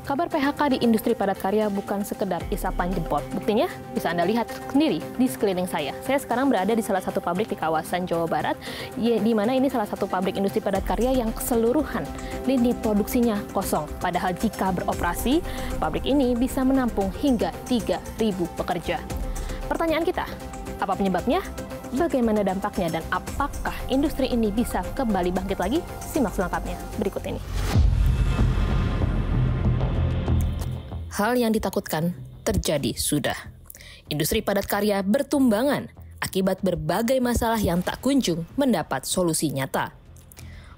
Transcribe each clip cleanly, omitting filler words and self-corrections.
Kabar PHK di industri padat karya bukan sekedar isapan jempol. Buktinya bisa Anda lihat sendiri di sekeliling saya. Saya sekarang berada di salah satu pabrik di kawasan Jawa Barat, di mana ini salah satu pabrik industri padat karya yang keseluruhan lini produksinya kosong. Padahal jika beroperasi, pabrik ini bisa menampung hingga 3.000 pekerja. Pertanyaan kita, apa penyebabnya? Bagaimana dampaknya dan apakah industri ini bisa kembali bangkit lagi? Simak selengkapnya berikut ini. Hal yang ditakutkan terjadi sudah. Industri padat karya bertumbangan akibat berbagai masalah yang tak kunjung mendapat solusi nyata.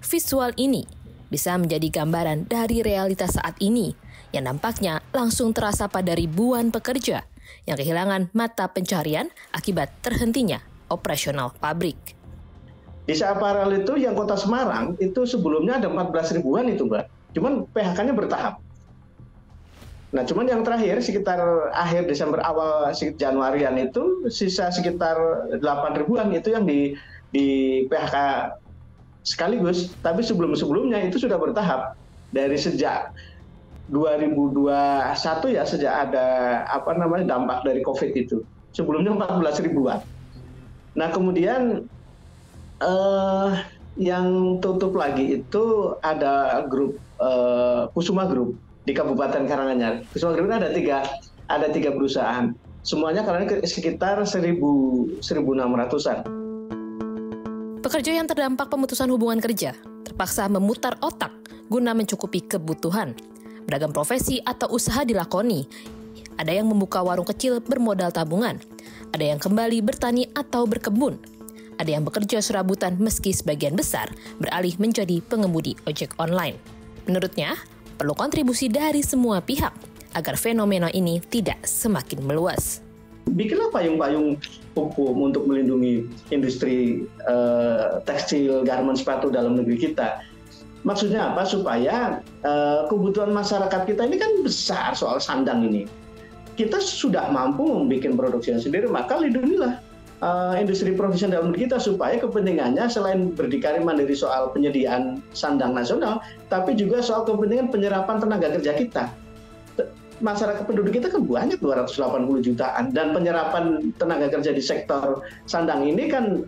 Visual ini bisa menjadi gambaran dari realitas saat ini yang nampaknya langsung terasa pada ribuan pekerja yang kehilangan mata pencarian akibat terhentinya operasional pabrik. Di Saparel itu yang kota Semarang itu sebelumnya ada 14 ribuan itu Mbak. Cuman PHK-nya bertahap. Nah, cuman yang terakhir sekitar akhir Desember awal Januarian itu sisa sekitar 8 ribuan itu yang di PHK sekaligus. Tapi sebelumnya itu sudah bertahap dari sejak 2021 ya, sejak ada dampak dari COVID itu. Sebelumnya 14 ribuan. Nah, kemudian yang tutup lagi itu ada grup Kusuma Group di Kabupaten Karanganyar. Kusuma Group ada tiga perusahaan. Semuanya karena sekitar 1.600-an. Pekerja yang terdampak pemutusan hubungan kerja terpaksa memutar otak guna mencukupi kebutuhan. Beragam profesi atau usaha dilakoni. Ada yang membuka warung kecil bermodal tabungan. Ada yang kembali bertani atau berkebun. Ada yang bekerja serabutan meski sebagian besar beralih menjadi pengemudi ojek online. Menurutnya, perlu kontribusi dari semua pihak agar fenomena ini tidak semakin meluas. Bikinlah payung-payung hukum untuk melindungi industri tekstil, garment, sepatu dalam negeri kita. Maksudnya apa? Supaya kebutuhan masyarakat kita ini kan besar soal sandang ini. Kita sudah mampu membuat produksi sendiri, maka lindungilah industri profesional dalam negeri kita supaya kepentingannya selain berdikari mandiri soal penyediaan sandang nasional, tapi juga soal kepentingan penyerapan tenaga kerja kita. Masyarakat penduduk kita kan banyak 280 jutaan dan penyerapan tenaga kerja di sektor sandang ini kan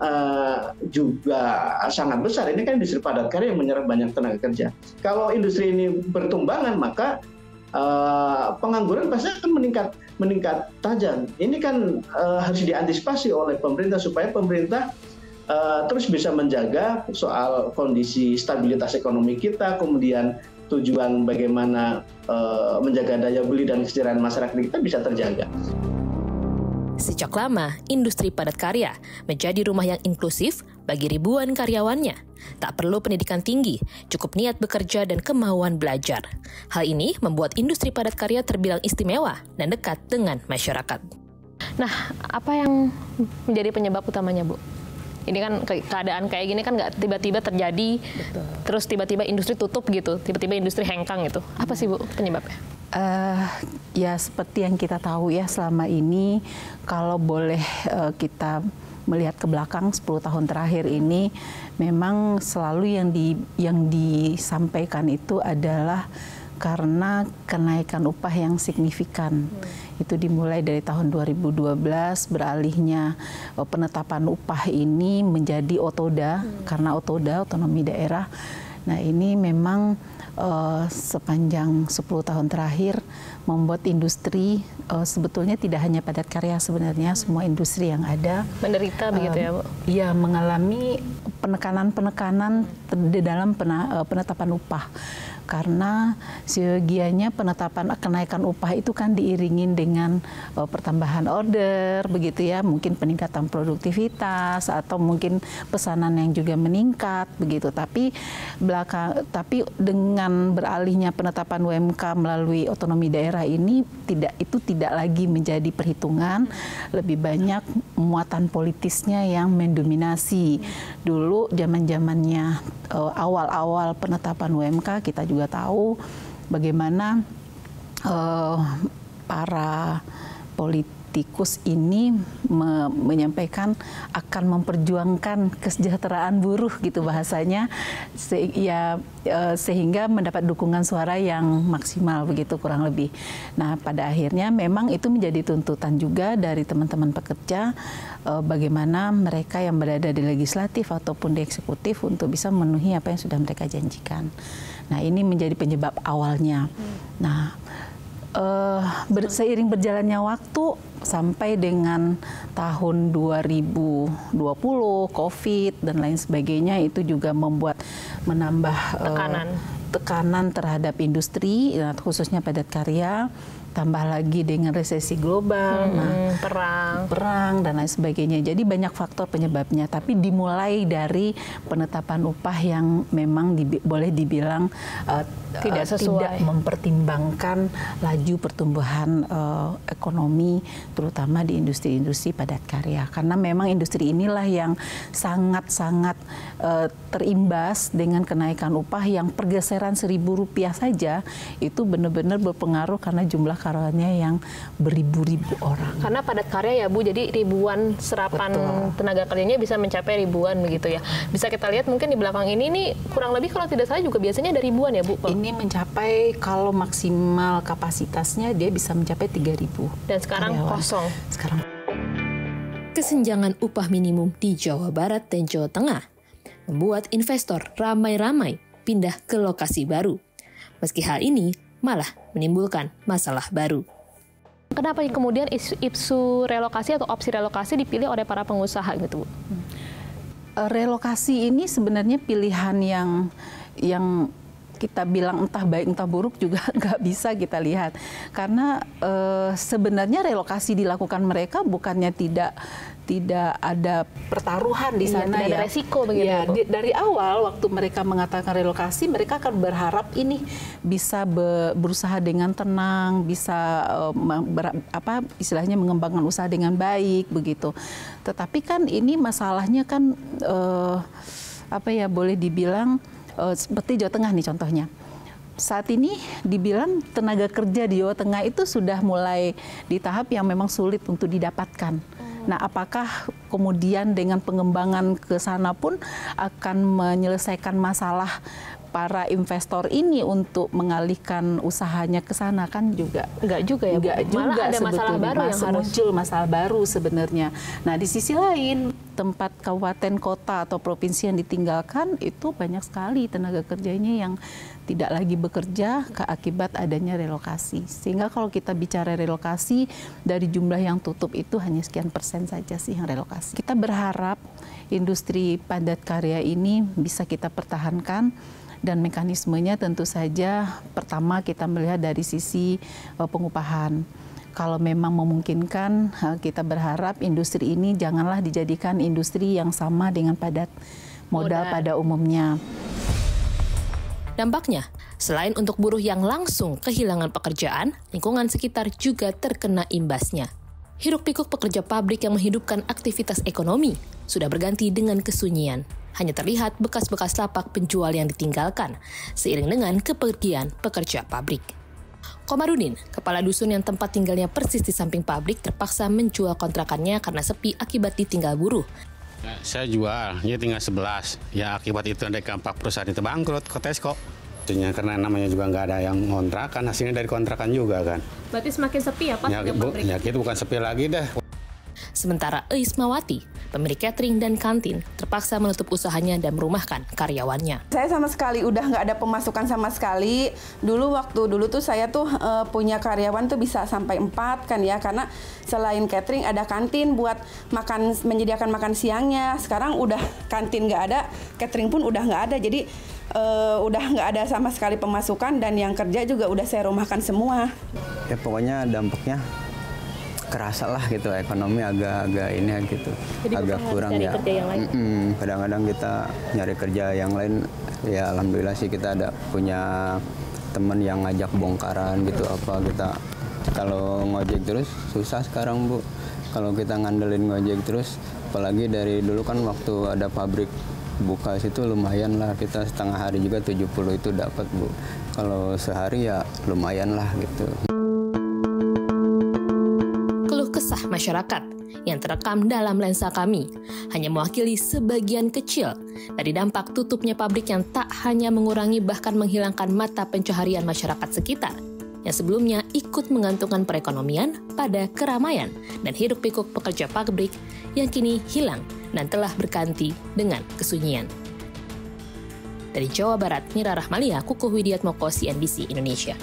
juga sangat besar. Ini kan industri padat karya yang menyerap banyak tenaga kerja. Kalau industri ini bertumbangan maka pengangguran pasti akan meningkat tajam. Ini kan harus diantisipasi oleh pemerintah supaya pemerintah terus bisa menjaga soal kondisi stabilitas ekonomi kita, kemudian tujuan bagaimana menjaga daya beli dan kesejahteraan masyarakat kita bisa terjaga. Sejak lama, industri padat karya menjadi rumah yang inklusif bagi ribuan karyawannya. Tak perlu pendidikan tinggi, cukup niat bekerja dan kemauan belajar. Hal ini membuat industri padat karya terbilang istimewa dan dekat dengan masyarakat. Nah, apa yang menjadi penyebab utamanya, Bu? Ini kan keadaan kayak gini kan nggak tiba-tiba terjadi. Betul. Terus tiba-tiba industri tutup gitu, tiba-tiba industri hengkang gitu. Apa sih, Bu, penyebabnya? Ya seperti yang kita tahu ya selama ini, kalau boleh kita melihat ke belakang 10 tahun terakhir ini, memang selalu yang disampaikan itu adalah karena kenaikan upah yang signifikan. Itu dimulai dari tahun 2012, beralihnya penetapan upah ini menjadi OTODA, karena OTODA, otonomi daerah. Nah, ini memang sepanjang 10 tahun terakhir membuat industri sebetulnya tidak hanya padat karya, sebenarnya semua industri yang ada menderita begitu ya, Bu? Iya, mengalami penekanan-penekanan di dalam penetapan upah. Karena seyogianya penetapan kenaikan upah itu kan diiringin dengan pertambahan order, begitu ya, mungkin peningkatan produktivitas atau mungkin pesanan yang juga meningkat, begitu. Tapi dengan beralihnya penetapan UMK melalui otonomi daerah ini tidak lagi menjadi perhitungan, lebih banyak muatan politisnya yang mendominasi. Dulu zaman-zamannya awal-awal penetapan UMK kita juga tahu bagaimana para politikus ini menyampaikan akan memperjuangkan kesejahteraan buruh gitu bahasanya, sehingga mendapat dukungan suara yang maksimal begitu kurang lebih. Nah, pada akhirnya memang itu menjadi tuntutan juga dari teman-teman pekerja, bagaimana mereka yang berada di legislatif ataupun di eksekutif untuk bisa memenuhi apa yang sudah mereka janjikan. Nah, ini menjadi penyebab awalnya. Nah, seiring berjalannya waktu sampai dengan tahun 2020, COVID dan lain sebagainya, itu juga menambah tekanan terhadap industri, khususnya padat karya. Tambah lagi dengan resesi global, perang dan lain sebagainya. Jadi banyak faktor penyebabnya. Tapi dimulai dari penetapan upah yang memang boleh dibilang tidak mempertimbangkan laju pertumbuhan ekonomi, terutama di industri-industri padat karya. Karena memang industri inilah yang sangat-sangat terimbas dengan kenaikan upah yang pergeseran Rp1.000 saja itu benar-benar berpengaruh karena jumlah karyawannya yang beribu-ribu orang. Karena padat karya ya Bu, jadi ribuan serapan tenaga kerjanya bisa mencapai ribuan begitu ya. Bisa kita lihat mungkin di belakang ini nih kurang lebih kalau tidak salah juga biasanya ada ribuan ya Bu? Ini mencapai kalau maksimal kapasitasnya dia bisa mencapai 3.000. Dan sekarang karyawan. Kosong. Sekarang. Kesenjangan upah minimum di Jawa Barat dan Jawa Tengah membuat investor ramai-ramai pindah ke lokasi baru. Meski hal ini malah menimbulkan masalah baru. Kenapa kemudian isu relokasi atau opsi relokasi dipilih oleh para pengusaha gitu? Relokasi ini sebenarnya pilihan yang kita bilang entah baik entah buruk juga nggak bisa kita lihat. Karena sebenarnya relokasi dilakukan mereka bukannya tidak ada pertaruhan di sana, tidak ada resiko begitu. Ya, dari awal waktu mereka mengatakan relokasi, mereka akan berharap ini bisa berusaha dengan tenang, bisa istilahnya mengembangkan usaha dengan baik begitu. Tetapi kan ini masalahnya kan boleh dibilang seperti Jawa Tengah nih contohnya. Saat ini dibilang tenaga kerja di Jawa Tengah itu sudah mulai di tahap yang memang sulit untuk didapatkan. Nah, apakah kemudian dengan pengembangan ke sana pun akan menyelesaikan masalah para investor ini untuk mengalihkan usahanya ke sana? Kan juga enggak juga ya, Bu. Malah ada masalah baru yang harus muncul, masalah baru sebenarnya. Nah, di sisi lain tempat kabupaten kota atau provinsi yang ditinggalkan itu banyak sekali tenaga kerjanya yang tidak lagi bekerja akibat adanya relokasi. Sehingga kalau kita bicara relokasi, dari jumlah yang tutup itu hanya sekian persen saja sih yang relokasi. Kita berharap industri padat karya ini bisa kita pertahankan, dan mekanismenya tentu saja pertama kita melihat dari sisi pengupahan. Kalau memang memungkinkan, kita berharap industri ini janganlah dijadikan industri yang sama dengan padat modal pada umumnya. Dampaknya, selain untuk buruh yang langsung kehilangan pekerjaan, lingkungan sekitar juga terkena imbasnya. Hiruk-pikuk pekerja pabrik yang menghidupkan aktivitas ekonomi sudah berganti dengan kesunyian. Hanya terlihat bekas-bekas lapak penjual yang ditinggalkan, seiring dengan kepergian pekerja pabrik. Komarudin, kepala dusun yang tempat tinggalnya persis di samping pabrik, terpaksa menjual kontrakannya karena sepi akibat ditinggal buruh. Saya jual, dia tinggal 11. Ya akibat itu ada dampak perusahaan itu bangkrut, Kotesko. Karena namanya juga nggak ada yang kontrakan, hasilnya dari kontrakan juga kan. Berarti semakin sepi ya Pak? Ya itu bukan sepi lagi dah. Sementara Ismawati, pemilik catering dan kantin, terpaksa menutup usahanya dan merumahkan karyawannya. Saya sama sekali udah nggak ada pemasukan sama sekali. Dulu tuh saya tuh punya karyawan tuh bisa sampai 4 kan ya, karena selain catering ada kantin buat menyediakan makan siangnya. Sekarang udah kantin nggak ada, catering pun udah nggak ada. Jadi udah nggak ada sama sekali pemasukan, dan yang kerja juga udah saya rumahkan semua. Ya pokoknya dampaknya kerasa lah gitu, ekonomi agak ini gitu. Jadi agak kurang ya. Kadang-kadang kita nyari kerja yang lain, ya alhamdulillah sih kita ada punya teman yang ngajak bongkaran gitu apa. Kita kalau ngojek terus susah sekarang Bu. Kalau kita ngandelin ngojek terus, apalagi dari dulu kan waktu ada pabrik buka situ lumayan lah, kita setengah hari juga 70 itu dapat Bu. Kalau sehari ya lumayan lah gitu. masyarakat yang terekam dalam lensa kami hanya mewakili sebagian kecil dari dampak tutupnya pabrik yang tak hanya mengurangi bahkan menghilangkan mata pencaharian masyarakat sekitar yang sebelumnya ikut menggantungkan perekonomian pada keramaian dan hiruk-pikuk pekerja pabrik yang kini hilang dan telah berganti dengan kesunyian. Dari Jawa Barat, Mira Rahmalia, Kukuh Widiatmoko, CNBC Indonesia.